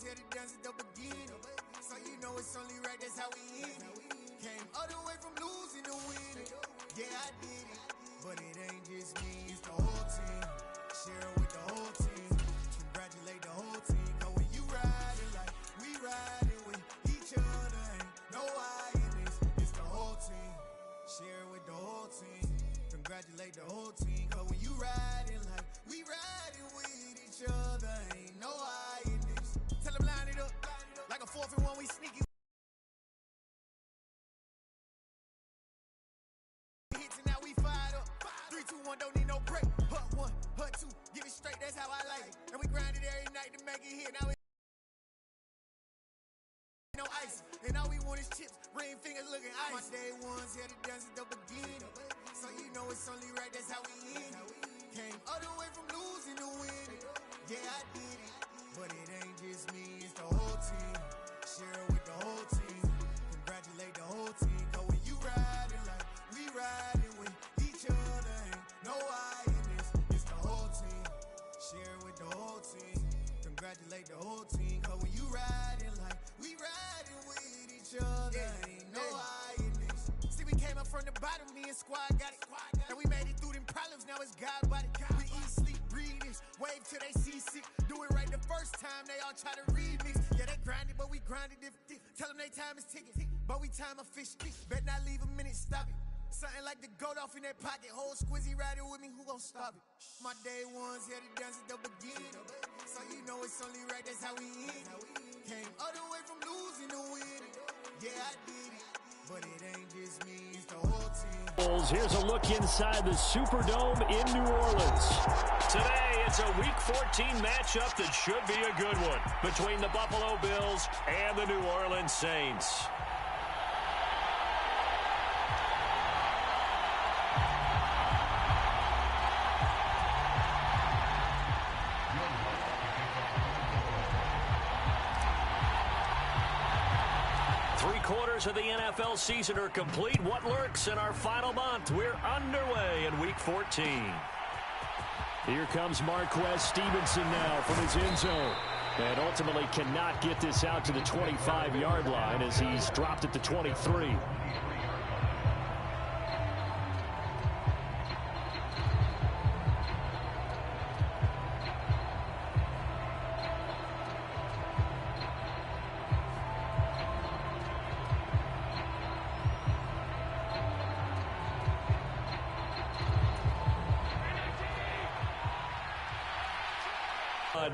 ones here to dance at the beginning. So you know it's only right, that's how we end it. Came all the way from losing to winning. Yeah, I did it, but it ain't just me, it's the whole team. Share it with the whole team. Congratulate the whole team. Cause when you riding like we riding with each other, ain't no I in this, it's the whole team. Share it with the whole team. Congratulate the whole team. Cause when you riding like we riding with each other, ain't no I in this. Tell them line it up like a 4th and 1, we sneaky. Hits and now we fired up. 3, 2, 1, don't need no break. Hut 1, hut 2, give it straight, that's how I like it. And we grind it every night to make it hit. Now it's no ice, and all we want is chips. Ring fingers looking ice. My day ones here to dance at the beginning. So you know it's only right, that's how we end it. Came all the way from losing to winning. Yeah, I did it, but it ain't just me, it's the whole team. Share it with the whole team. Congratulate the whole team. Cause when you riding like we riding with each other, ain't no I in this, it's the whole team. Share it with the whole team. Congratulate the whole team. Cause when you riding like we riding with each other, ain't no I in this. See, we came up from the bottom, me and squad got it. And we made it through them problems, now it's God body. We eat, sleep, breathe this, wave till they seasick. Do it right the first time, they all try to remix. Yeah, they grinded, but we grinded different. Tell them they time is ticking, but we time a fish. Bet not leave a minute, stop it. Something like the goat off in that pocket. Whole squizzy riding with me, who gon' stop it? My day ones here to dance at the beginning. So you know it's only right, that's how we end it. Came all the way from losing to winning. Yeah, I did it, but it ain't just me, it's the whole team. Here's a look inside the Superdome in New Orleans. Today, it's a Week 14 matchup that should be a good one between the Buffalo Bills and the New Orleans Saints. Three-quarters of the NFL season are complete. What lurks in our final month? We're underway in Week 14. Here comes Marquez Stevenson now from his end zone. And ultimately cannot get this out to the 25-yard line as he's dropped at the 23.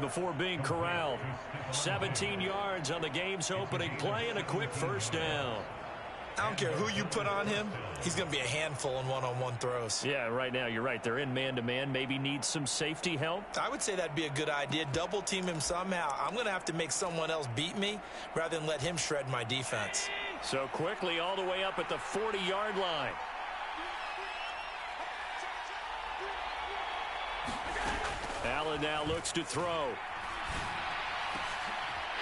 Before being corralled. 17 yards on the game's opening play and a quick first down. I don't care who you put on him, he's going to be a handful in one-on-one throws. Yeah, right now you're right. They're in man-to-man. Maybe needs some safety help. I would say that'd be a good idea. Double team him somehow. I'm going to have to make someone else beat me rather than let him shred my defense. So quickly all the way up at the 40-yard line. Allen now looks to throw.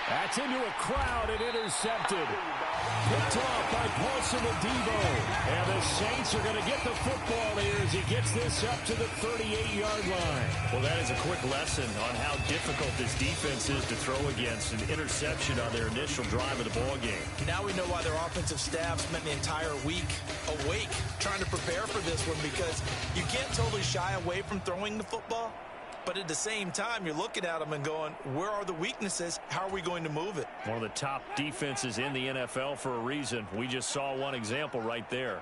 That's into a crowd and intercepted. Picked off by Paulson Adebo. And the Saints are going to get the football here as he gets this up to the 38-yard line. Well, that is a quick lesson on how difficult this defense is to throw against. An interception on their initial drive of the ball game. Now we know why their offensive staff spent the entire week awake trying to prepare for this one, because you can't totally shy away from throwing the football. But at the same time, you're looking at them and going, where are the weaknesses? How are we going to move it? One of the top defenses in the NFL for a reason. We just saw one example right there.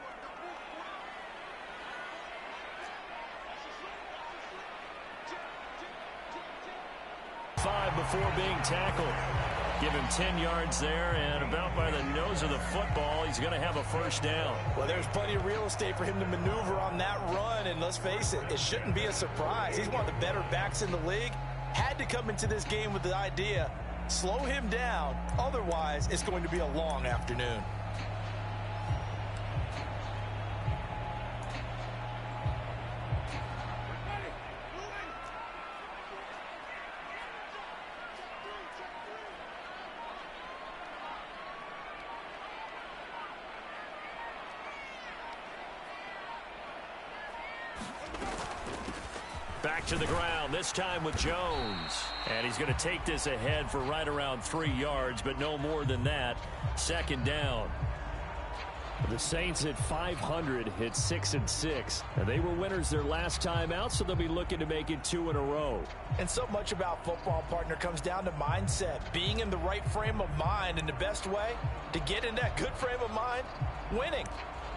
Before being tackled. Give him 10 yards there, and about by the nose of the football, he's going to have a first down. Well, there's plenty of real estate for him to maneuver on that run, and let's face it, it shouldn't be a surprise. He's one of the better backs in the league. Had to come into this game with the idea, slow him down, otherwise it's going to be a long afternoon. Back to the ground, this time with Jones. And he's going to take this ahead for right around 3 yards, but no more than that. Second down. The Saints at 500 hit 6-6. And they were winners their last time out, so they'll be looking to make it 2 in a row. And so much about football, partner, comes down to mindset. Being in the right frame of mind, and the best way to get in that good frame of mind, winning.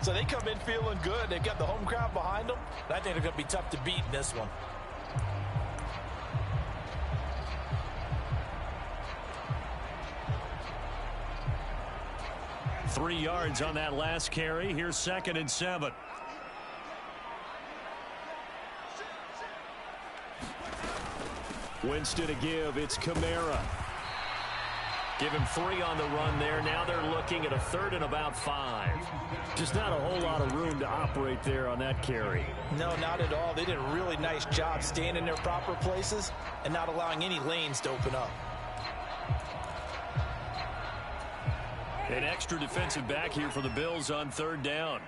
So they come in feeling good. They've got the home crowd behind them. And I think they're going to be tough to beat in this one. Three yards on that last carry. Here's 2nd and 7. Winston to give. It's Kamara. Give him 3 on the run there. Now they're looking at a 3rd and about 5. Just not a whole lot of room to operate there on that carry. No, not at all. They did a really nice job staying in their proper places and not allowing any lanes to open up. An extra defensive back here for the Bills on 3rd down.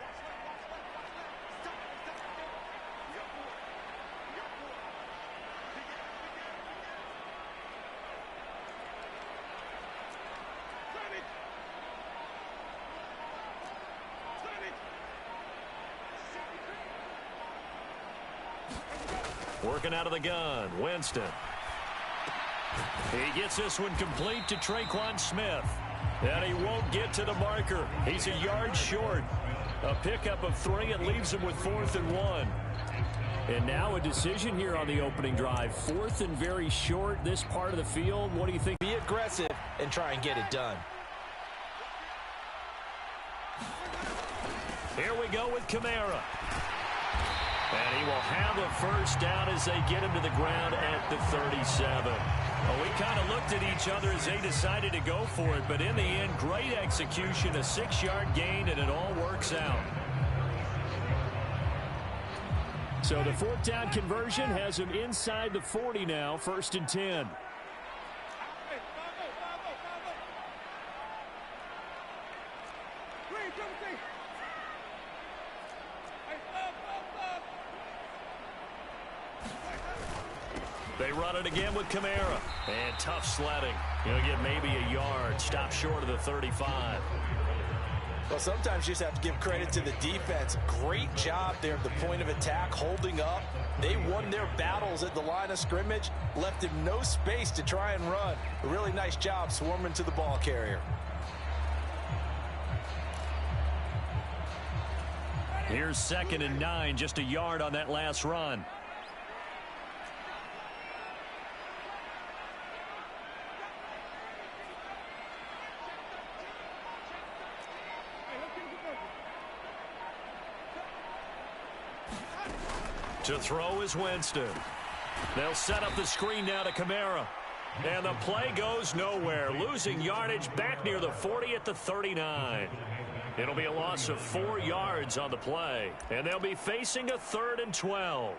Working out of the gun, Winston. He gets this one complete to Tre'Quan Smith. And he won't get to the marker. He's a yard short. A pickup of 3. It leaves him with 4th and 1. And now a decision here on the opening drive. 4th and very short, this part of the field. What do you think? Be aggressive and try and get it done. Here we go with Kamara. And he will have a first down as they get him to the ground at the 37. Well, we kind of looked at each other as they decided to go for it, but in the end, great execution, a 6-yard gain, and it all works out. So the 4th down conversion has him inside the 40 now, 1st and 10. They run it again with Kamara. And tough sledding. He'll get maybe a yard. Stop short of the 35. Well, sometimes you just have to give credit to the defense. Great job there at the point of attack, holding up. They won their battles at the line of scrimmage, left him no space to try and run. A really nice job swarming to the ball carrier. Here's 2nd and 9, just a yard on that last run. To throw is Winston. They'll set up the screen now to Kamara. And the play goes nowhere. Losing yardage back near the 40 at the 39. It'll be a loss of 4 yards on the play. And they'll be facing a 3rd and 12.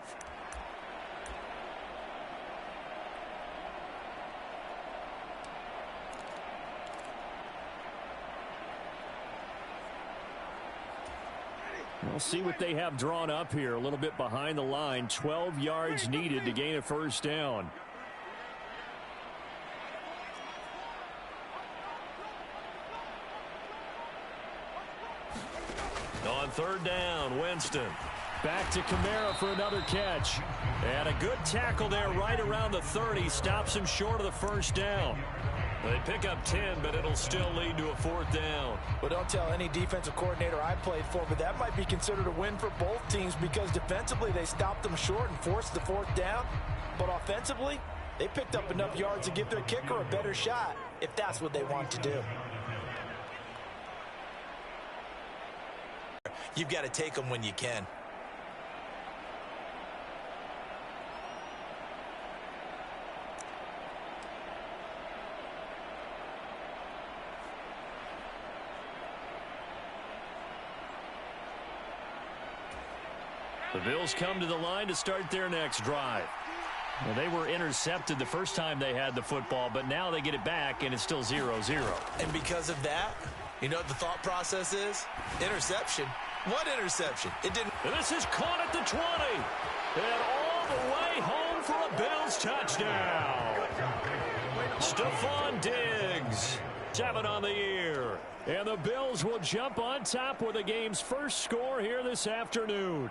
We'll see what they have drawn up here. A little bit behind the line. 12 yards needed to gain a first down. On 3rd down, Winston. Back to Kamara for another catch. And a good tackle there right around the 30. Stops him short of the first down. They pick up 10, but it'll still lead to a 4th down. Well, don't tell any defensive coordinator I played for, but that might be considered a win for both teams because defensively they stopped them short and forced the 4th down. But offensively, they picked up enough yards to give their kicker a better shot if that's what they want to do. You've got to take them when you can. The Bills come to the line to start their next drive. Well, they were intercepted the first time they had the football, but now they get it back, and it's still 0-0. And because of that, you know what the thought process is? Interception. What interception? It didn't. And this is caught at the 20. And all the way home for a Bills touchdown. Stephon Diggs, 7 on the year. And the Bills will jump on top with the game's first score here this afternoon.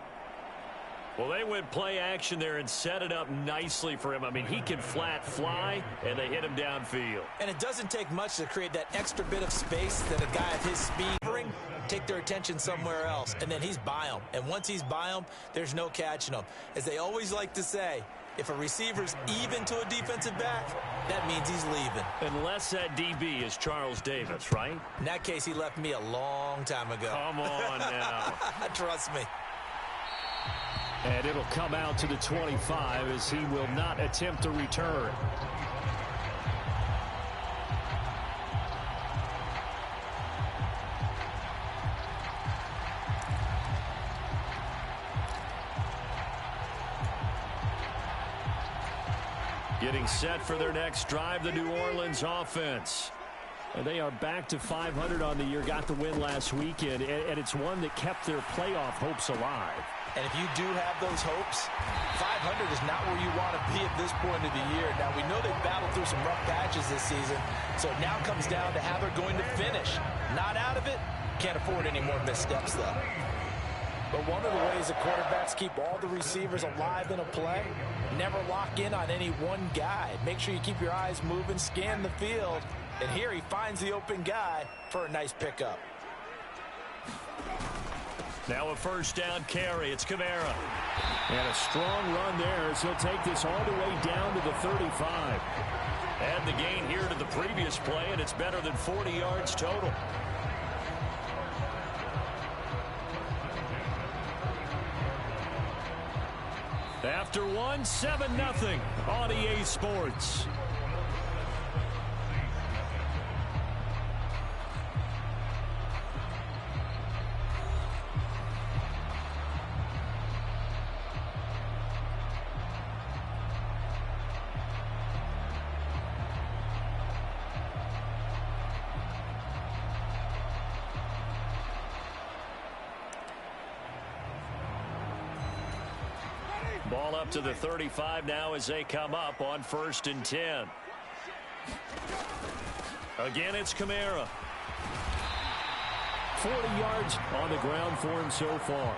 Well, they went play action there and set it up nicely for him. I mean, he can flat fly, and they hit him downfield. And it doesn't take much to create that extra bit of space that a guy of his speed bring. Take their attention somewhere else, and then he's by him. And once he's by him, there's no catching him. As they always like to say, if a receiver's even to a defensive back, that means he's leaving. Unless that DB is Charles Davis, right? In that case, he left me a long time ago. Come on now. Trust me. And it'll come out to the 25 as he will not attempt to return. Getting set for their next drive, the New Orleans offense. And they are back to 500 on the year, got the win last weekend, and it's one that kept their playoff hopes alive. And if you do have those hopes, 500 is not where you want to be at this point of the year. Now, we know they've battled through some rough patches this season, so it now comes down to how they're going to finish. Not out of it, can't afford any more missteps, though. But one of the ways the quarterbacks keep all the receivers alive in a play, never lock in on any one guy. Make sure you keep your eyes moving, scan the field, and here he finds the open guy for a nice pickup. Now a first down carry. It's Kamara. And a strong run there as he'll take this all the way down to the 35. Add the gain here to the previous play, and it's better than 40 yards total. After one, 7-0 on EA Sports. Ball up to the 35 now as they come up on 1st and 10. Again, it's Kamara. 40 yards on the ground for him so far.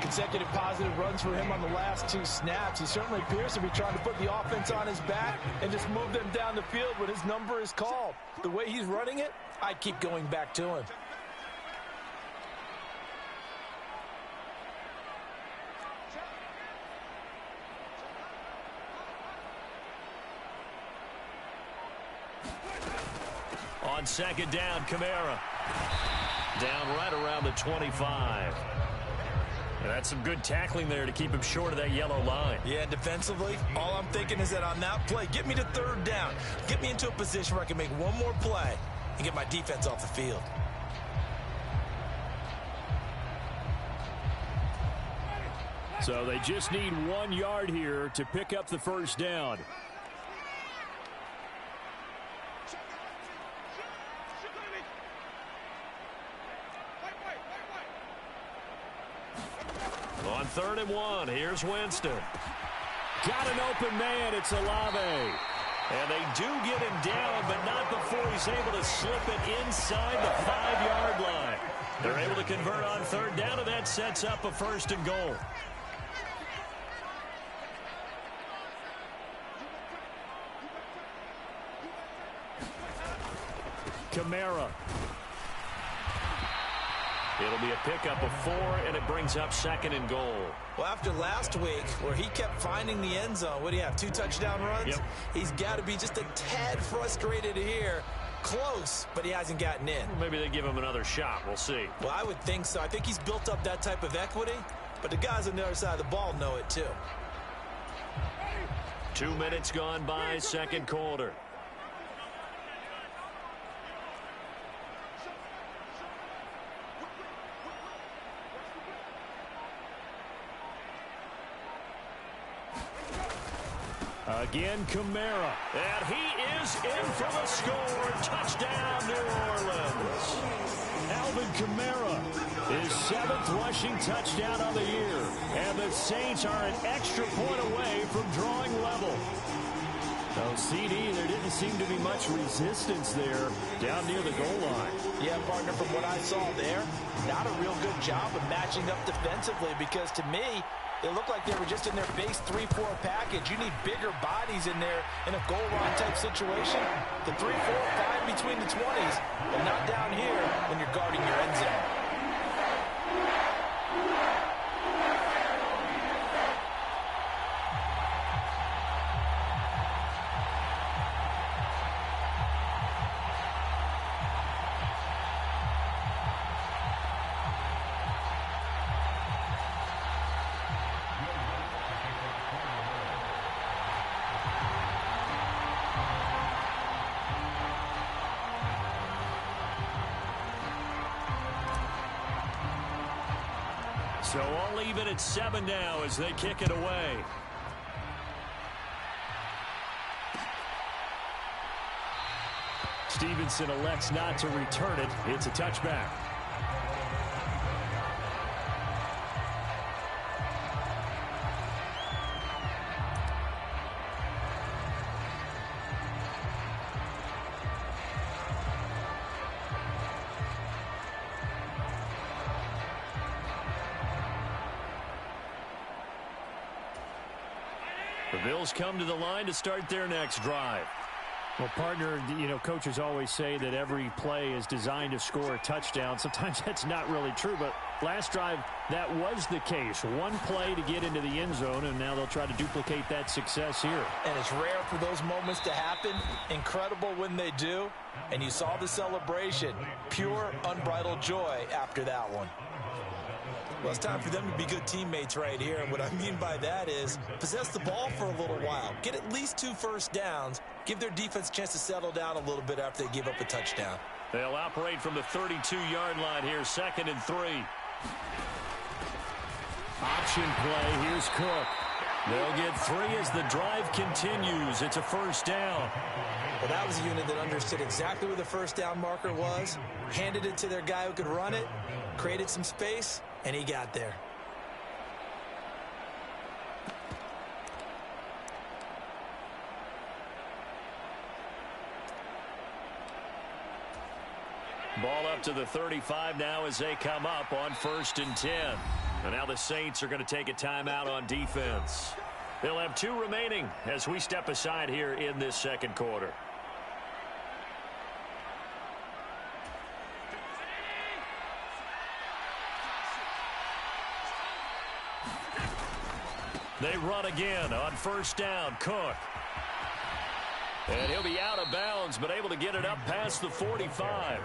Consecutive positive runs for him on the last 2 snaps. He certainly appears to be trying to put the offense on his back and just move them down the field when his number is called. The way he's running it, I'd keep going back to him. On 2nd down, Kamara. Down right around the 25. And that's some good tackling there to keep him short of that yellow line. Yeah, defensively, all I'm thinking is that on that play, get me to 3rd down. Get me into a position where I can make one more play and get my defense off the field. So they just need 1 yard here to pick up the first down. On 3rd and 1, here's Winston. Got an open man, it's Olave. And they do get him down, but not before he's able to slip it inside the 5-yard line. They're able to convert on 3rd down, and that sets up a 1st and goal. Kamara. It'll be a pickup of 4, and it brings up 2nd and goal. Well, after last week, where he kept finding the end zone, what do you have, 2 touchdown runs? Yep. He's got to be just a tad frustrated here. Close, but he hasn't gotten in. Well, maybe they give him another shot. We'll see. Well, I would think so. I think he's built up that type of equity, but the guys on the other side of the ball know it too. 2 minutes gone by, 2nd quarter. Again, Kamara. And he is in for the score. Touchdown, New Orleans. Alvin Kamara His 7th rushing touchdown of the year. And the Saints are an extra point away from drawing level. So, CD, there didn't seem to be much resistance there down near the goal line. Yeah, partner, from what I saw there, not a real good job of matching up defensively because to me, it looked like they were just in their base 3-4 package. You need bigger bodies in there in a goal line type situation. The 3-4, 5 between the 20s, but not down here when you're guarding your end zone. So all even at 7 now as they kick it away. Stevenson elects not to return it. It's a touchback. The Bills come to the line to start their next drive. Well, partner, you know, coaches always say that every play is designed to score a touchdown. Sometimes that's not really true, but last drive, that was the case. One play to get into the end zone, and now they'll try to duplicate that success here. And it's rare for those moments to happen. Incredible when they do. And you saw the celebration. Pure, unbridled joy after that one. Well, it's time for them to be good teammates right here. And what I mean by that is possess the ball for a little while. Get at least 2 first downs. Give their defense a chance to settle down a little bit after they give up a touchdown. They'll operate from the 32-yard line here, 2nd and 3. Option play. Here's Cook. They'll get 3 as the drive continues. It's a first down. Well, that was a unit that understood exactly where the first down marker was, handed it to their guy who could run it, created some space, and he got there. Ball up to the 35 now as they come up on 1st and 10. And now the Saints are going to take a timeout on defense. They'll have 2 remaining as we step aside here in this second quarter. They run again on 1st down. Cook. And he'll be out of bounds, but able to get it up past the 45.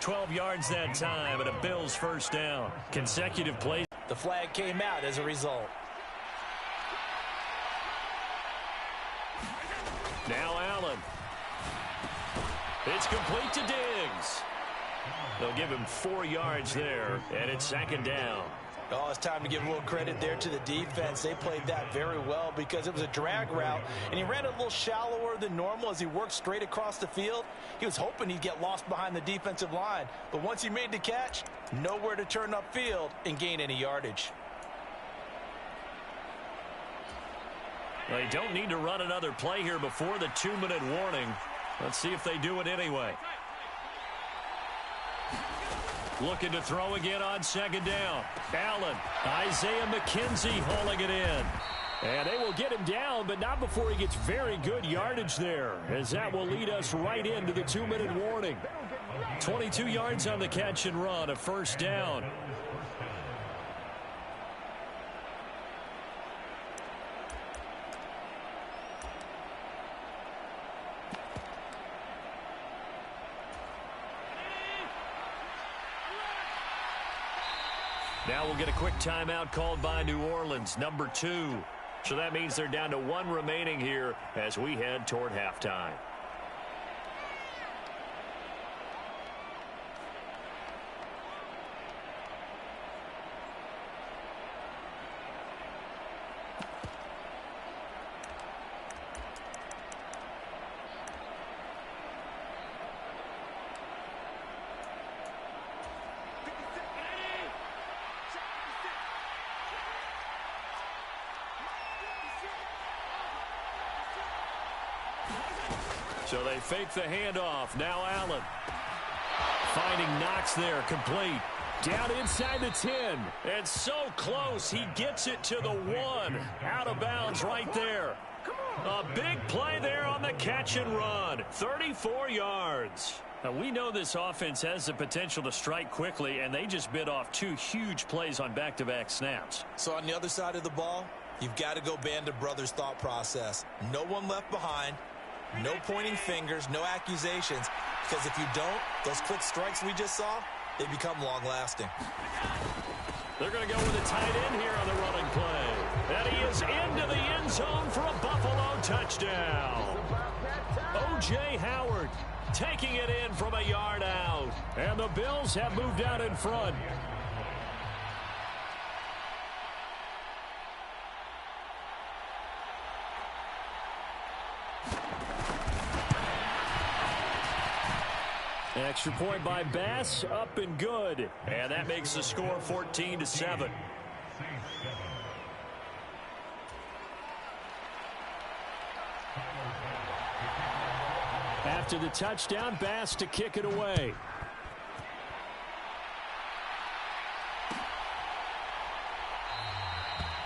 12 yards that time, and a Bills first down. Consecutive plays. The flag came out as a result. Now Allen. It's complete to Diggs. They'll give him 4 yards there, and it's 2nd down. Oh, it's time to give a little credit there to the defense. They played that very well because it was a drag route, and he ran it a little shallower than normal as he worked straight across the field. He was hoping he'd get lost behind the defensive line, but once he made the catch, nowhere to turn upfield and gain any yardage. They don't need to run another play here before the 2-minute warning. Let's see if they do it anyway. Looking to throw again on 2nd down. Allen, Isaiah McKenzie hauling it in. And they will get him down, but not before he gets very good yardage there, as that will lead us right into the 2-minute warning. 22 yards on the catch and run, a first down. Now we'll get a quick timeout called by New Orleans, number 2. So that means they're down to 1 remaining here as we head toward halftime. So they fake the handoff. Now Allen. Finding Knox there, complete. Down inside the 10. And so close, he gets it to the 1. Out of bounds right there. A big play there on the catch and run. 34 yards. Now, we know this offense has the potential to strike quickly, and they just bit off 2 huge plays on back-to-back snaps. So on the other side of the ball, you've got to go Band of Brothers thought process. No one left behind. No pointing fingers, no accusations. Because if you don't, those quick strikes we just saw, they become long-lasting. They're going to go with a tight end here on the running play. And he is into the end zone for a Buffalo touchdown. O.J. Howard taking it in from a yard out. And the Bills have moved out in front. Extra point by Bass, up and good. And that makes the score 14-7. After the touchdown, Bass to kick it away.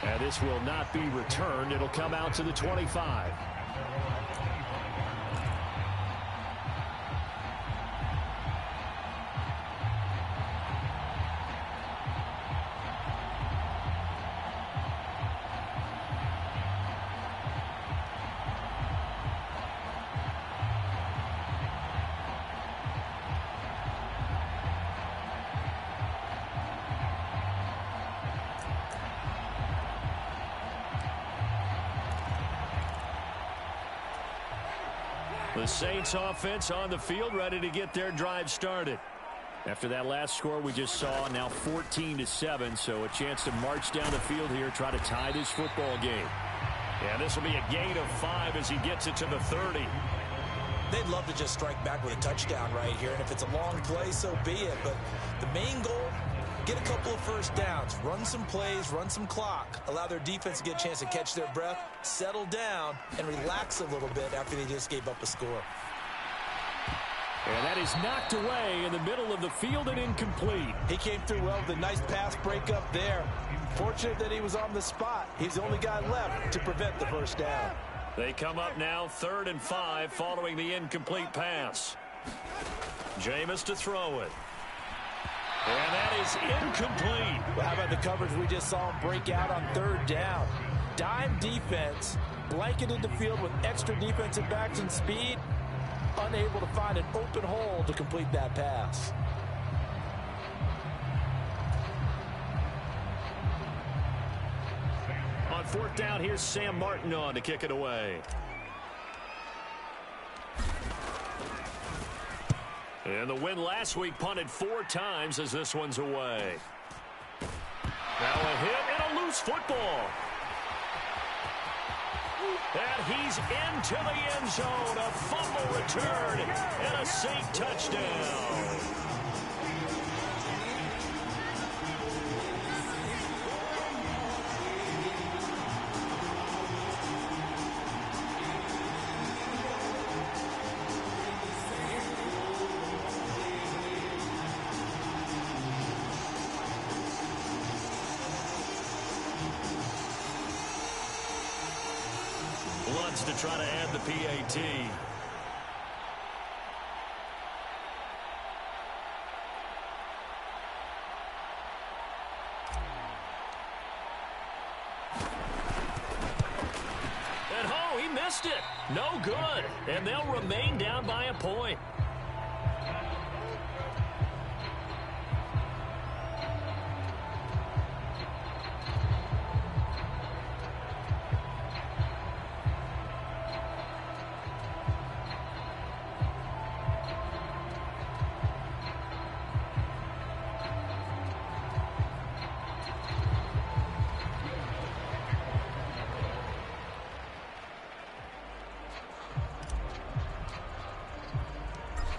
And this will not be returned. It'll come out to the 25. The Saints offense on the field, ready to get their drive started. After that last score we just saw, now 14-7, so a chance to march down the field here, try to tie this football game. And this will be a gain of 5 as he gets it to the 30. They'd love to just strike back with a touchdown right here, and if it's a long play, so be it. But the main goal, get a couple of first downs, run some plays, run some clock, allow their defense to get a chance to catch their breath, settle down, and relax a little bit after they just gave up a score. And that is knocked away in the middle of the field and incomplete. He came through well with a nice pass breakup there. Fortunate that he was on the spot. He's the only guy left to prevent the first down. They come up now 3rd and 5 following the incomplete pass. Jameis to throw it. And that is incomplete. Well, how about the coverage we just saw him break out on 3rd down? Dime defense, blanketed the field with extra defensive backs and speed, unable to find an open hole to complete that pass. On 4th down, here's Sam Martin on to kick it away. And the win last week punted 4 times as this one's away. Now a hit and a loose football. And he's into the end zone. A fumble return and a Saint touchdown. Lutz to try to add the PAT. And oh, he missed it. No good. And they'll remain down by a point.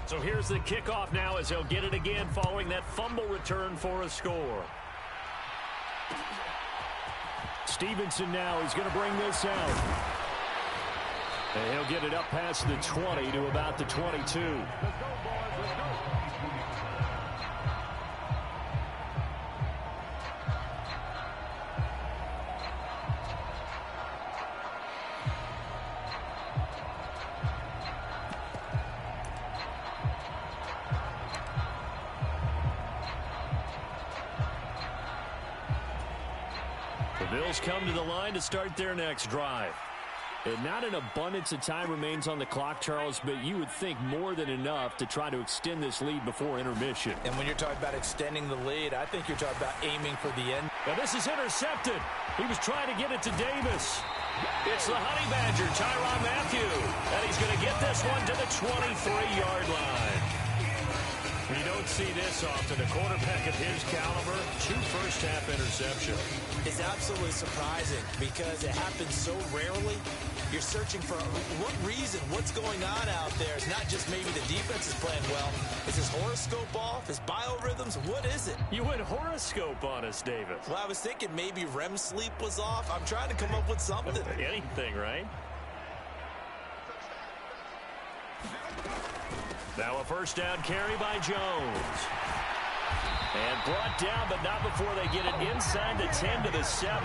So here's the kickoff now as they'll get it again following that fumble return for a score. Stevenson now is going to bring this out. And he'll get it up past the 20 to about the 22. The Bills come to the line to start their next drive. And not an abundance of time remains on the clock, Charles, but you would think more than enough to try to extend this lead before intermission. And when you're talking about extending the lead, I think you're talking about aiming for the end. Now this is intercepted. He was trying to get it to Davis. It's the Honey Badger, Tyrann Mathieu. And he's going to get this one to the 23-yard line. You don't see this often. A quarterback of his caliber, 2 first-half interceptions. It's absolutely surprising because it happens so rarely. You're searching for what reason, what's going on out there. It's not just maybe the defense is playing well. Is his horoscope off? His biorhythms? What is it? You went horoscope on us, Davis. Well, I was thinking maybe REM sleep was off. I'm trying to come up with something. Anything, right? Now a first down carry by Jones. And brought down, but not before they get it inside the 10 to the 7.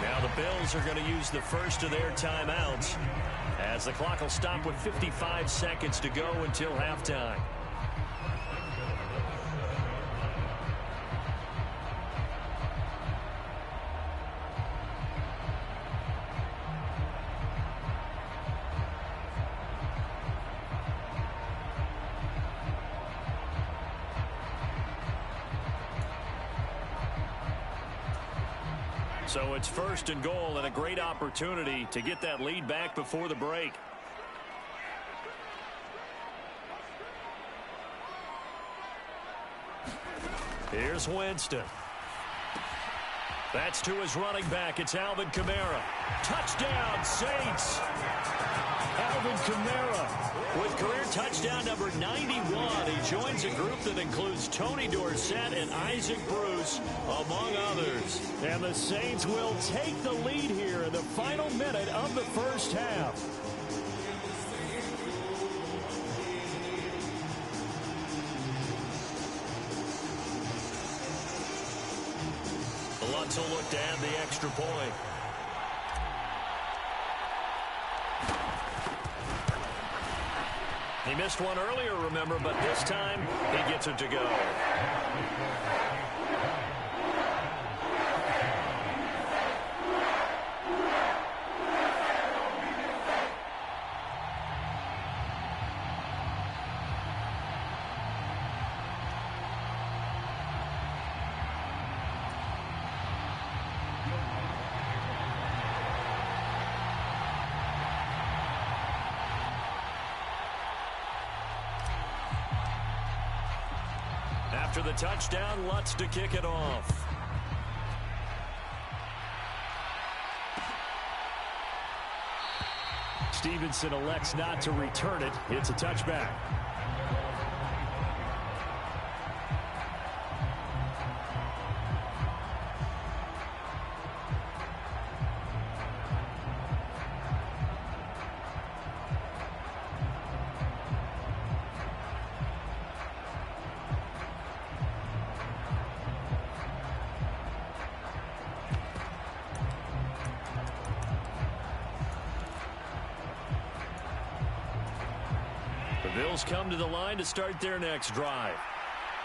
Now the Bills are going to use the first of their timeouts as the clock will stop with 55 seconds to go until halftime. So it's first and goal and a great opportunity to get that lead back before the break. Here's Winston. That's to his running back. It's Alvin Kamara. Touchdown, Saints. Alvin Kamara with career touchdown number 91. He joins a group that includes Tony Dorsett and Isaac Bruce, among others. And the Saints will take the lead here in the final minute of the first half. Lutz will look to add the extra point. He missed one earlier, remember, but this time he gets it to go. After the touchdown, Lutz to kick it off. Stevenson elects not to return it. It's a touchback. Bills come to the line to start their next drive.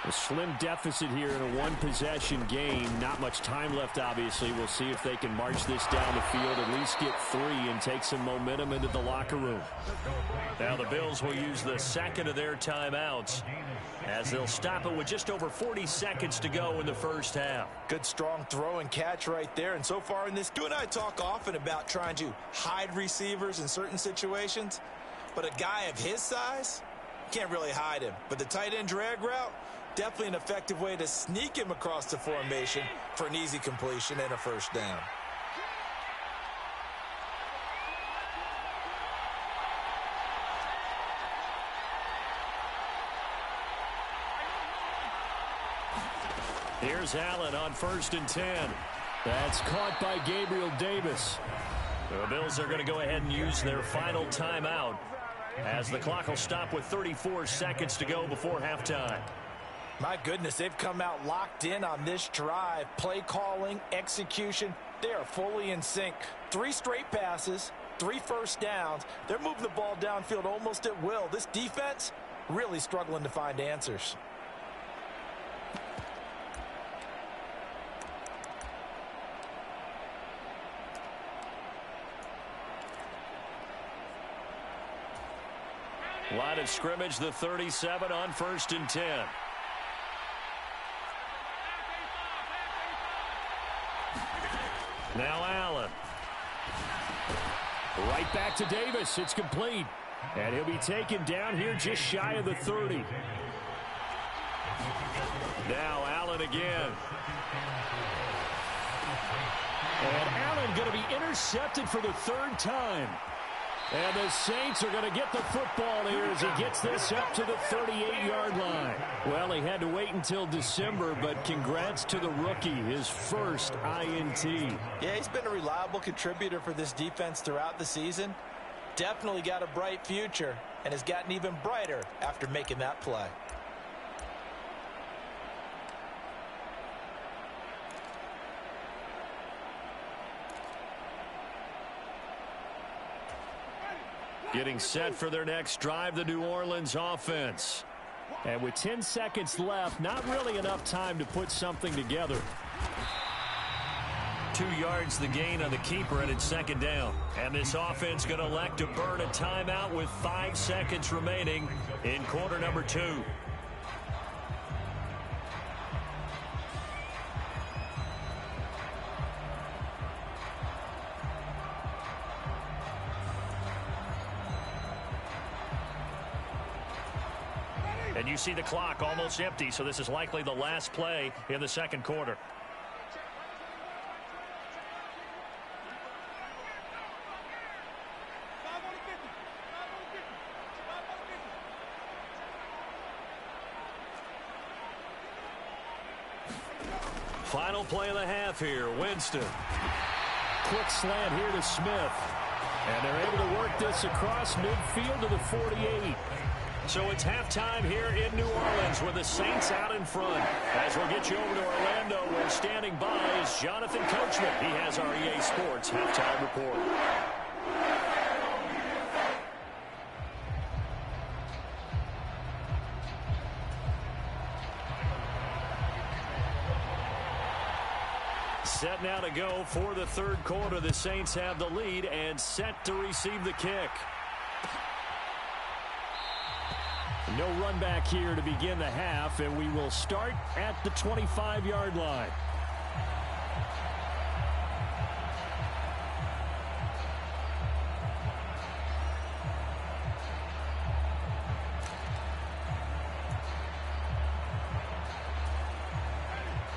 A slim deficit here in a one-possession game. Not much time left, obviously. We'll see if they can march this down the field, at least get 3, and take some momentum into the locker room. Now the Bills will use the second of their timeouts as they'll stop it with just over 40 seconds to go in the first half. Good, strong throw and catch right there. And so far in this, you and I talk often about trying to hide receivers in certain situations. But a guy of his size, can't really hide him. But the tight end drag route, definitely an effective way to sneak him across the formation for an easy completion and a first down. Here's Allen on 1st and 10. That's caught by Gabriel Davis. The Bills are going to go ahead and use their final timeout as the clock will stop with 34 seconds to go before halftime. My goodness, they've come out locked in on this drive. Play calling, execution, they are fully in sync. 3 straight passes, 3 first downs. They're moving the ball downfield almost at will. This defense really struggling to find answers. Line of scrimmage, the 37 on 1st and 10. Now Allen. Right back to Davis. It's complete. And he'll be taken down here just shy of the 30. Now Allen again. And Allen going to be intercepted for the 3rd time. And the Saints are going to get the football here as he gets this up to the 38-yard line. Well, he had to wait until December, but congrats to the rookie, his first INT. Yeah, he's been a reliable contributor for this defense throughout the season. Definitely got a bright future and has gotten even brighter after making that play. Getting set for their next drive, the New Orleans offense. And with 10 seconds left, not really enough time to put something together. 2 yards the gain on the keeper, and it's 2nd down. And this offense going to elect to burn a timeout with 5 seconds remaining in quarter number 2. And you see the clock almost empty, so this is likely the last play in the 2nd quarter. Final play of the half here, Winston. Quick slant here to Smith. And they're able to work this across midfield to the 48. So it's halftime here in New Orleans with the Saints out in front. As we'll get you over to Orlando, where standing by is Jonathan Coachman. He has our EA Sports halftime report. Set now to go for the 3rd quarter. The Saints have the lead and set to receive the kick. No run back here to begin the half, and we will start at the 25-yard line.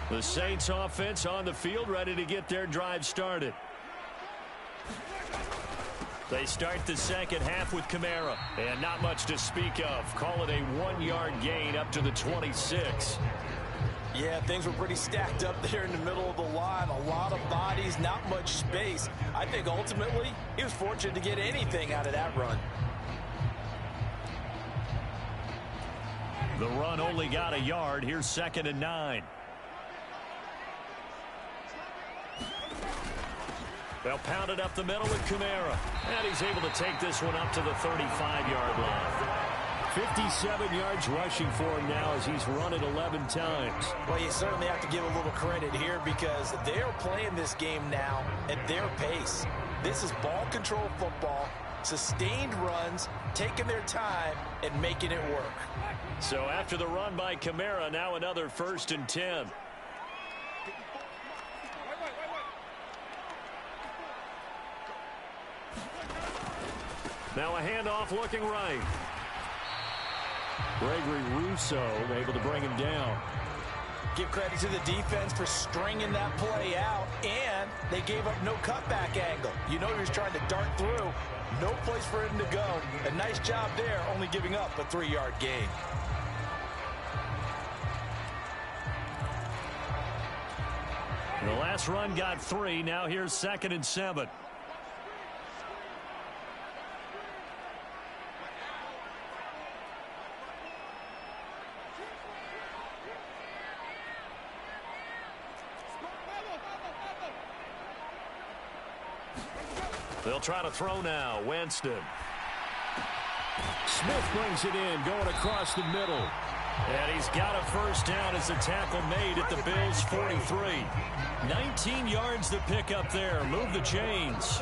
The Saints offense on the field, ready to get their drive started. They start the 2nd half with Kamara, and not much to speak of. Call it a 1-yard gain up to the 26. Yeah, things were pretty stacked up there in the middle of the line. A lot of bodies, not much space. I think ultimately he was fortunate to get anything out of that run. The run only got a yard. Here's 2nd and 9. They'll pound it up the middle with Kamara. And he's able to take this one up to the 35-yard line. 57 yards rushing for him now as he's run it 11 times. Well, you certainly have to give a little credit here because they're playing this game now at their pace. This is ball control football, sustained runs, taking their time, and making it work. So after the run by Kamara, now another 1st and 10. Now a handoff looking right. Gregory Rousseau able to bring him down. Give credit to the defense for stringing that play out, and they gave up no cutback angle. You know he was trying to dart through. No place for him to go. A nice job there, only giving up a 3-yard gain. The last run got 3. Now here's 2nd and 7. They'll try to throw now. Winston. Smith brings it in, going across the middle. And he's got a first down as the tackle made at the Bills' 43. 19 yards to pick up there. Move the chains.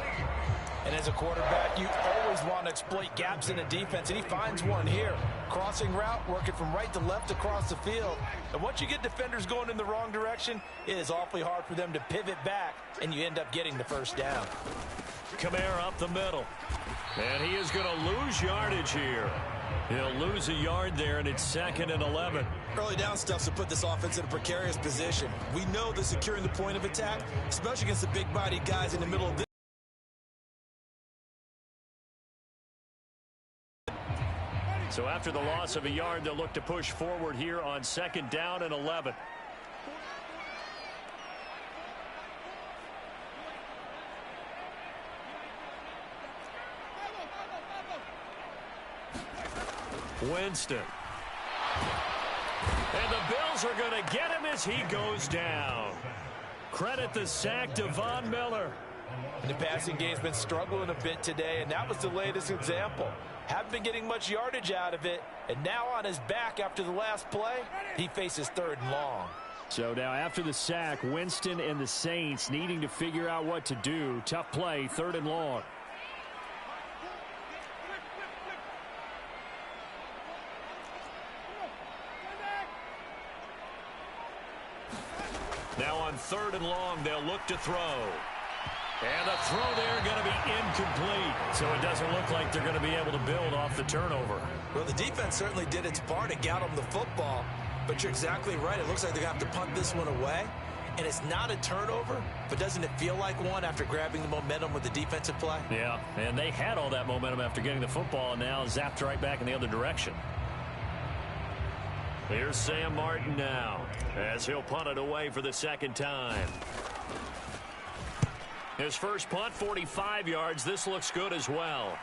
And as a quarterback, you always want to exploit gaps in a defense, and he finds one here. Crossing route, working from right to left across the field. And once you get defenders going in the wrong direction, it is awfully hard for them to pivot back, and you end up getting the first down. Kamara up the middle. And he is going to lose yardage here. He'll lose a yard there, and it's 2nd and 11. Early down stuff to put this offense in a precarious position. We know that securing the point of attack, especially against the big-bodied guys in the middle of this. So after the loss of a yard, they'll look to push forward here on 2nd down and 11. Winston. And the Bills are going to get him as he goes down. Credit the sack to Von Miller. And the passing game's been struggling a bit today, and that was the latest example. Haven't been getting much yardage out of it, and now on his back after the last play, he faces 3rd and long. So now after the sack, Winston and the Saints needing to figure out what to do. Tough play, 3rd and long. Now on 3rd and long, they'll look to throw. And the throw there going to be incomplete. So it doesn't look like they're going to be able to build off the turnover. Well, the defense certainly did its part to get them the football. But you're exactly right. It looks like they're going to have to punt this one away. And it's not a turnover, but doesn't it feel like one after grabbing the momentum with the defensive play? Yeah, and they had all that momentum after getting the football, and now zapped right back in the other direction. Here's Sam Martin now, as he'll punt it away for the 2nd time. His first punt, 45 yards. This looks good as well.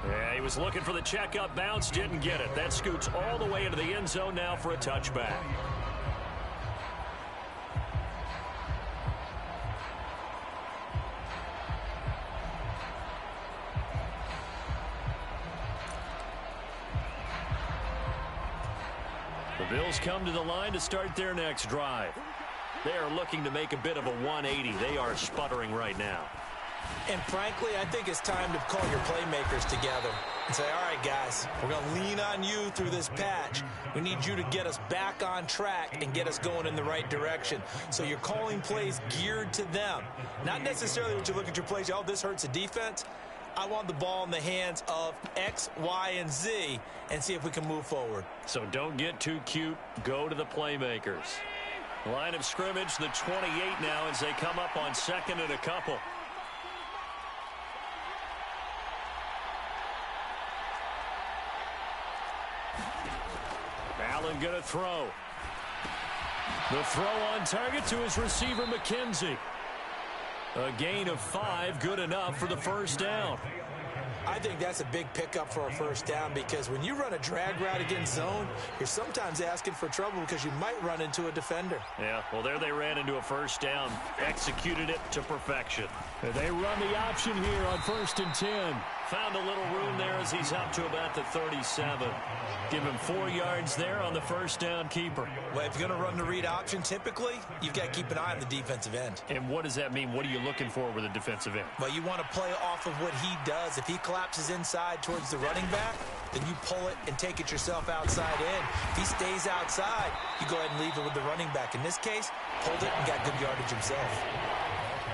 Yeah, he was looking for the checkup bounce, didn't get it. That scoots all the way into the end zone now for a touchback. The Bills come to the line to start their next drive. They are looking to make a bit of a 180. They are sputtering right now. And frankly, I think it's time to call your playmakers together and say, all right, guys, we're going to lean on you through this patch. We need you to get us back on track and get us going in the right direction. So you're calling plays geared to them. Not necessarily when you look at your plays, oh, this hurts the defense. I want the ball in the hands of X, Y, and Z and see if we can move forward. So don't get too cute. Go to the playmakers. Line of scrimmage, the 28 now as they come up on 2nd and a couple. Allen going to throw. The throw on target to his receiver, McKenzie. A gain of 5, good enough for the first down. I think that's a big pickup for a first down because when you run a drag route against zone, you're sometimes asking for trouble because you might run into a defender. Yeah, well, there they ran into a first down. Executed it to perfection. They run the option here on 1st and 10. Found a little room there as he's up to about the 37. Give him 4 yards there on the first down keeper. Well, if you're going to run the read option, typically, you've got to keep an eye on the defensive end. And what does that mean? What are you looking for with a defensive end? Well, you want to play off of what he does. If he collapses inside towards the running back, then you pull it and take it yourself outside in. If he stays outside, you go ahead and leave it with the running back. In this case, pulled it and got good yardage himself.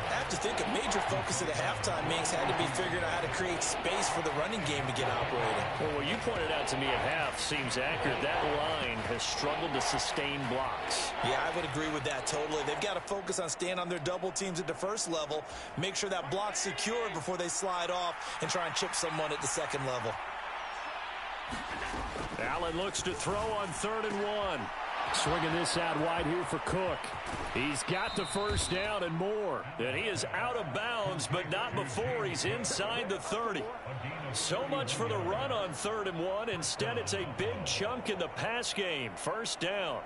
I have to think a major focus of the halftime meetings had to be figuring out how to create space for the running game to get operating. Well, what you pointed out to me at half seems accurate. That line has struggled to sustain blocks. Yeah, I would agree with that totally. They've got to focus on staying on their double teams at the first level, make sure that block's secured before they slide off and try and chip someone at the second level. Allen looks to throw on 3rd and 1. Swinging this out wide here for Cook. He's got the first down and more. And he is out of bounds, but not before he's inside the 30. So much for the run on 3rd and 1. Instead, it's a big chunk in the pass game. First down.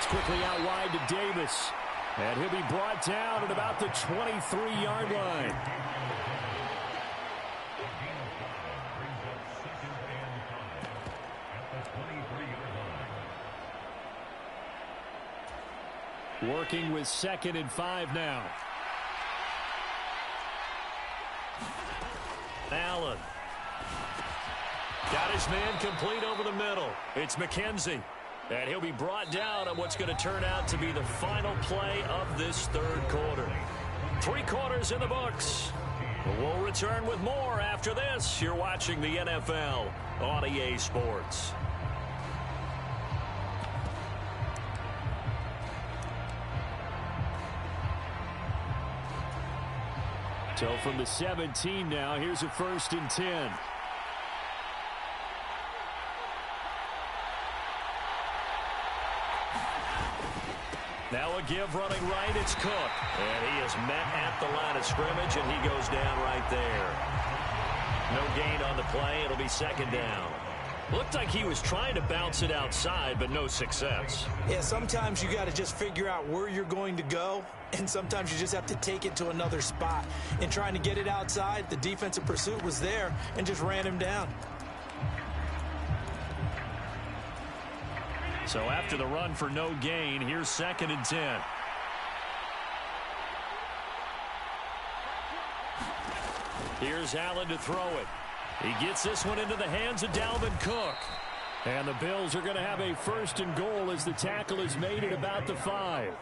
Quickly out wide to Davis. And he'll be brought down at about the 23-yard line. Working with 2nd and 5 now. Allen. Got his man complete over the middle. It's McKenzie. And he'll be brought down on what's going to turn out to be the final play of this 3rd quarter. 3 quarters in the books. We'll return with more after this. You're watching the NFL on EA Sports. So from the 17 now, here's a 1st and 10. Now a give running right, it's Cook. And he is met at the line of scrimmage, and he goes down right there. No gain on the play. It'll be 2nd down. Looked like he was trying to bounce it outside, but no success. Yeah, sometimes you got to just figure out where you're going to go, and sometimes you just have to take it to another spot. In trying to get it outside, the defensive pursuit was there and just ran him down. So after the run for no gain, here's 2nd and 10. Here's Allen to throw it. He gets this one into the hands of Dalvin Cook. And the Bills are going to have a 1st and goal as the tackle is made at about the 5.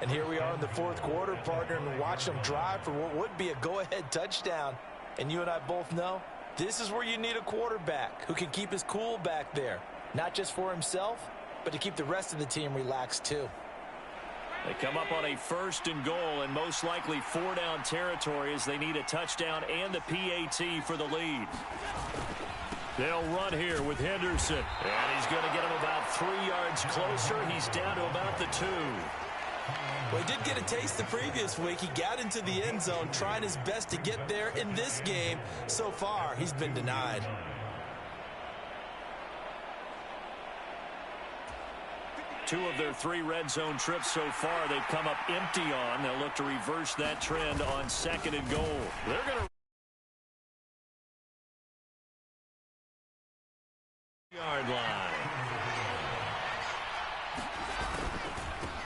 And here we are in the 4th quarter, partner, and watch them drive for what would be a go-ahead touchdown. And you and I both know this is where you need a quarterback who can keep his cool back there. Not just for himself, but to keep the rest of the team relaxed too. They come up on a 1st and goal, and most likely 4-down territory as they need a touchdown and the PAT for the lead. They'll run here with Henderson. And he's going to get him about 3 yards closer. He's down to about the 2. Well, he did get a taste the previous week. He got into the end zone, trying his best to get there in this game. So far, he's been denied. 2 of their 3 red zone trips so far, they've come up empty on. They'll look to reverse that trend on 2nd and goal. They're going to yard line.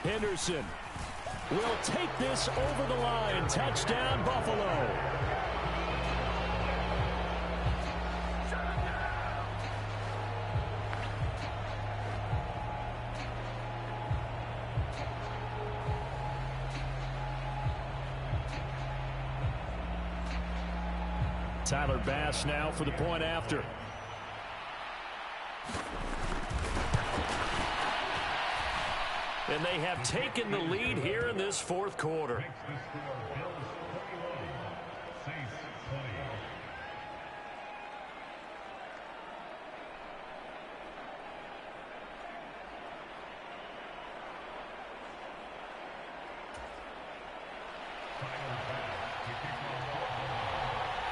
Henderson will take this over the line. Touchdown, Buffalo. Tyler Bass now for the point after. And they have taken the lead here in this 4th quarter.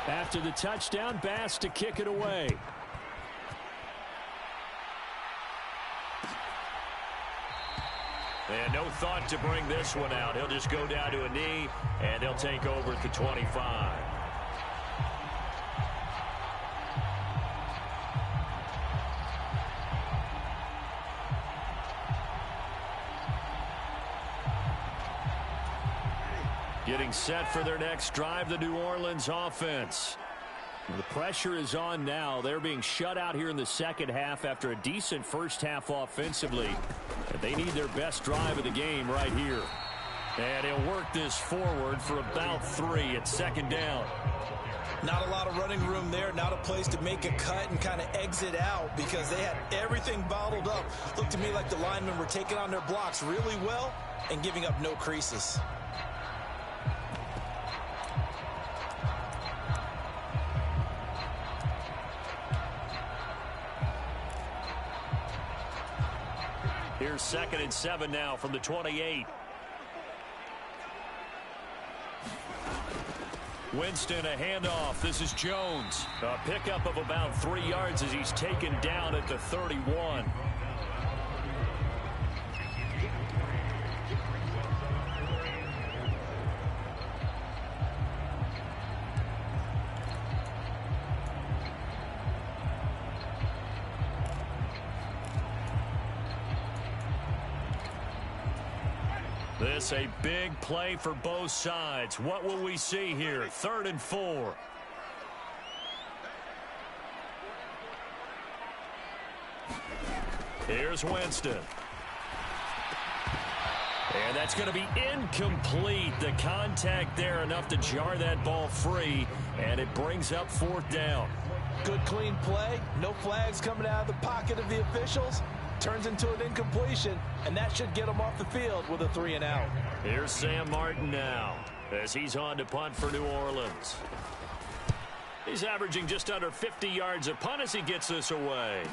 After the touchdown, Bass to kick it away. And no thought to bring this one out. He'll just go down to a knee, and they'll take over at the 25. Getting set for their next drive, the New Orleans offense. The pressure is on now. They're being shut out here in the 2nd half after a decent 1st half offensively. And they need their best drive of the game right here. And he'll work this forward for about 3 at second down. Not a lot of running room there, not a place to make a cut and kind of exit out because they had everything bottled up. Looked to me like the linemen were taking on their blocks really well and giving up no creases. Here's 2nd and 7 now from the 28. Winston, a handoff. This is Jones. A pickup of about 3 yards as he's taken down at the 31. This a big play for both sides. What will we see here? 3rd and 4. Here's Winston. And that's going to be incomplete. The contact there enough to jar that ball free, and it brings up 4th down. Good clean play. No flags coming out of the pocket of the officials. Turns into an incompletion, and that should get him off the field with a 3 and out. Here's Sam Martin now as he's on to punt for New Orleans. He's averaging just under 50 yards a punt as he gets this away.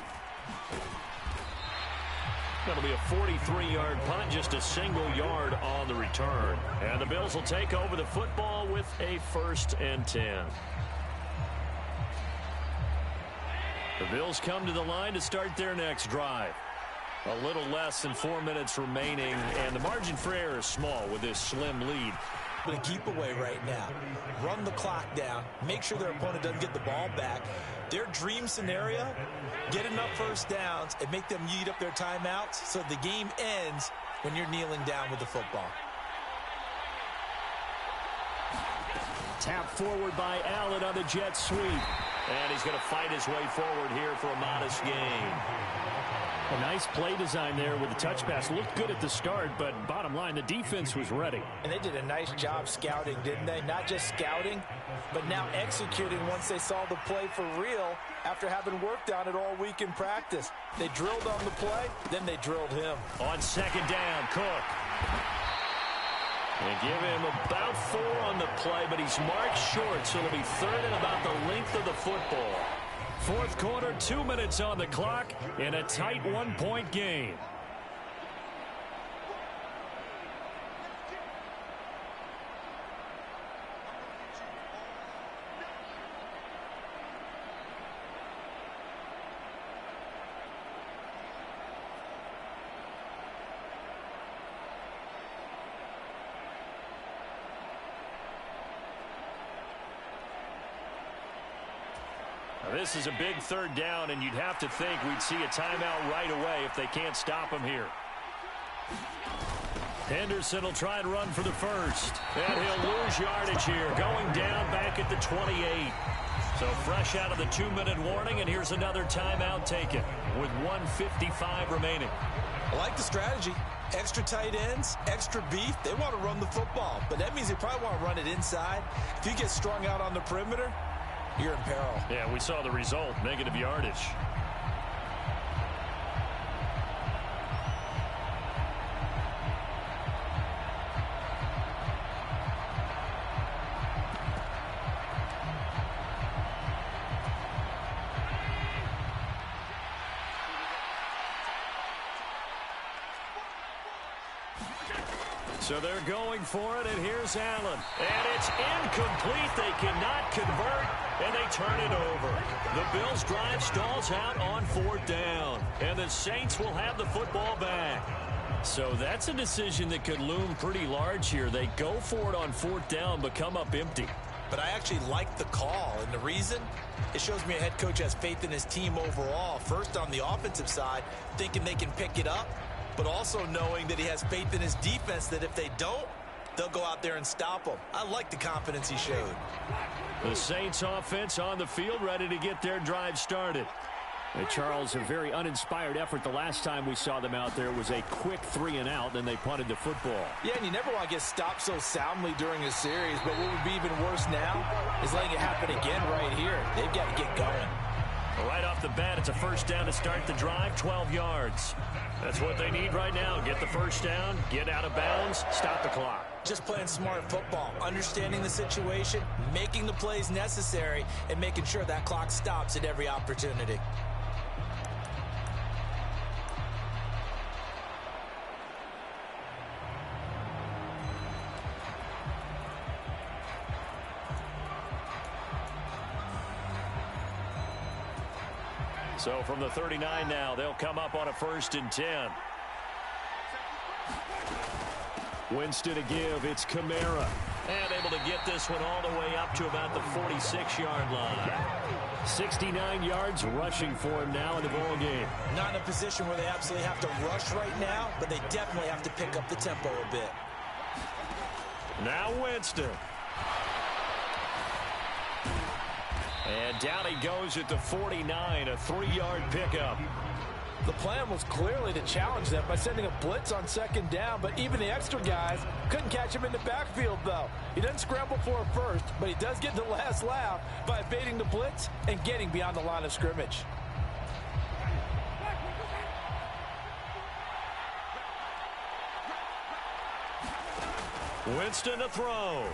That'll be a 43-yard punt, just a single yard on the return. And the Bills will take over the football with a 1st and 10. The Bills come to the line to start their next drive. A little less than 4 minutes remaining, and the margin for error is small with this slim lead. But a keep away right now. Run the clock down. Make sure their opponent doesn't get the ball back. Their dream scenario, get enough first downs and make them eat up their timeouts so the game ends when you're kneeling down with the football. Tap forward by Allen on the jet sweep. And he's going to fight his way forward here for a modest gain. A nice play design there with the touch pass. Looked good at the start, but bottom line, the defense was ready. And they did a nice job scouting, didn't they? Not just scouting, but now executing once they saw the play for real after having worked on it all week in practice. They drilled on the play, then they drilled him. On 2nd down, Cook. They give him about 4 on the play, but he's marked short, so it'll be 3rd and about the length of the football. 4th quarter, 2 minutes on the clock in a tight 1-point game. This is a big 3rd down, and you'd have to think we'd see a timeout right away if they can't stop him here. Henderson will try and run for the 1st. And he'll lose yardage here, going down back at the 28. So fresh out of the 2-minute warning, and here's another timeout taken with 1:55 remaining. I like the strategy. Extra tight ends, extra beef. They want to run the football, but that means they probably want to run it inside. If you get strung out on the perimeter, you're in peril. Yeah, we saw the result, negative yardage. So they're going for it, and here's Allen. And it's incomplete. They cannot convert, and they turn it over. The Bills' drive stalls out on 4th down, and the Saints will have the football back. So that's a decision that could loom pretty large here. They go for it on 4th down, but come up empty. But I actually like the call, and the reason? It shows me a head coach has faith in his team overall. First, on the offensive side, thinking they can pick it up, but also knowing that he has faith in his defense that if they don't, they'll go out there and stop them. I like the confidence he showed. The Saints offense on the field ready to get their drive started. Charles, a very uninspired effort. The last time we saw them out there was a quick 3-and-out, then they punted the football. Yeah, and you never want to get stopped so soundly during a series, but what would be even worse now is letting it happen again right here. They've got to get going. Right off the bat, it's a first down to start the drive, 12 yards. That's what they need right now. Get the first down, get out of bounds, stop the clock. Just playing smart football, understanding the situation, making the plays necessary, and making sure that clock stops at every opportunity. So from the 39 now, they'll come up on a 1st and 10. Winston to give. It's Kamara. And able to get this one all the way up to about the 46-yard line. 69 yards rushing for him now in the ball game. Not in a position where they absolutely have to rush right now, but they definitely have to pick up the tempo a bit. Now Winston. And down he goes at the 49, a 3-yard pickup. The plan was clearly to challenge them by sending a blitz on 2nd down, but even the extra guys couldn't catch him in the backfield, though. He doesn't scramble for a first, but he does get the last laugh by evading the blitz and getting beyond the line of scrimmage. Winston to throw.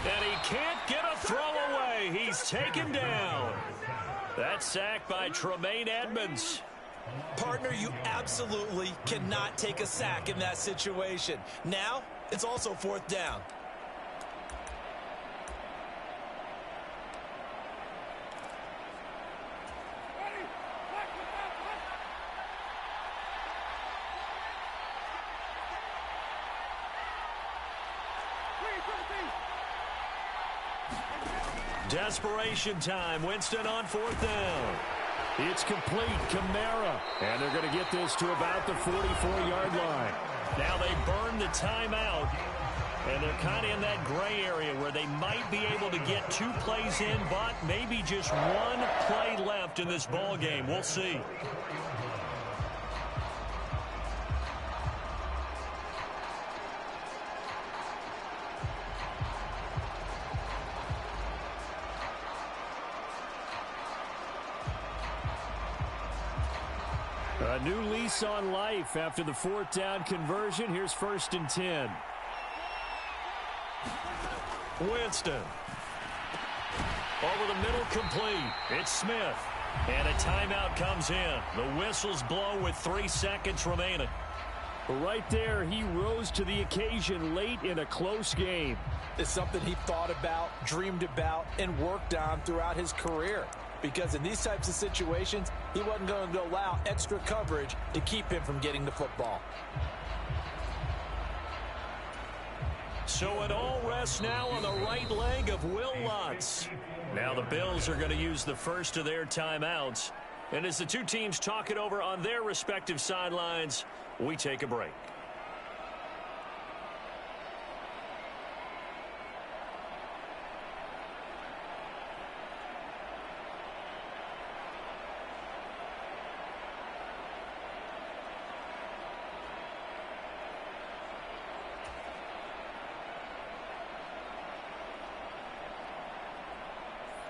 And he can't get a throw away. He's taken down. That's sacked by Tremaine Edmonds. Partner, you absolutely cannot take a sack in that situation. Now, it's also 4th down. Desperation time. Winston on 4th down. It's complete. Kamara. And they're going to get this to about the 44-yard line. Now they burn the timeout. And they're kind of in that gray area where they might be able to get 2 plays in, but maybe just 1 play left in this ball game. We'll see. A new lease on life after the 4th down conversion. Here's 1st and 10. Winston. Over the middle, complete. It's Smith. And a timeout comes in. The whistles blow with 3 seconds remaining. Right there, he rose to the occasion late in a close game. It's something he thought about, dreamed about, and worked on throughout his career. Because in these types of situations, he wasn't going to allow extra coverage to keep him from getting the football. So it all rests now on the right leg of Will Lutz. Now the Bills are going to use the first of their timeouts. And as the two teams talk it over on their respective sidelines, we take a break.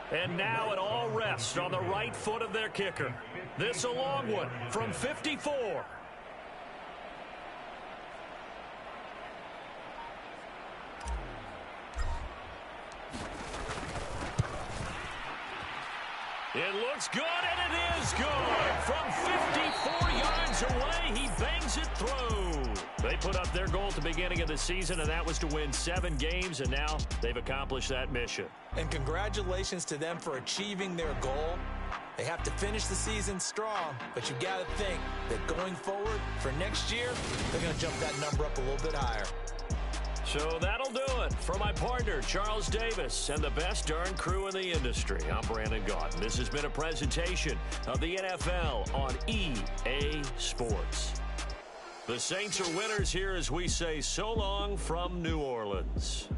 And now it all rests on the right foot of their kicker. This a long one from 54. It looks good, and it is good. From 54 yards away, he bangs it through. They put up their goal at the beginning of the season, and that was to win 7 games, and now they've accomplished that mission. And congratulations to them for achieving their goal. They have to finish the season strong, but you got to think that going forward for next year, they're going to jump that number up a little bit higher. So that'll do it. For my partner, Charles Davis, and the best darn crew in the industry, I'm Brandon Gaudin. This has been a presentation of the NFL on EA Sports. The Saints are winners here as we say so long from New Orleans.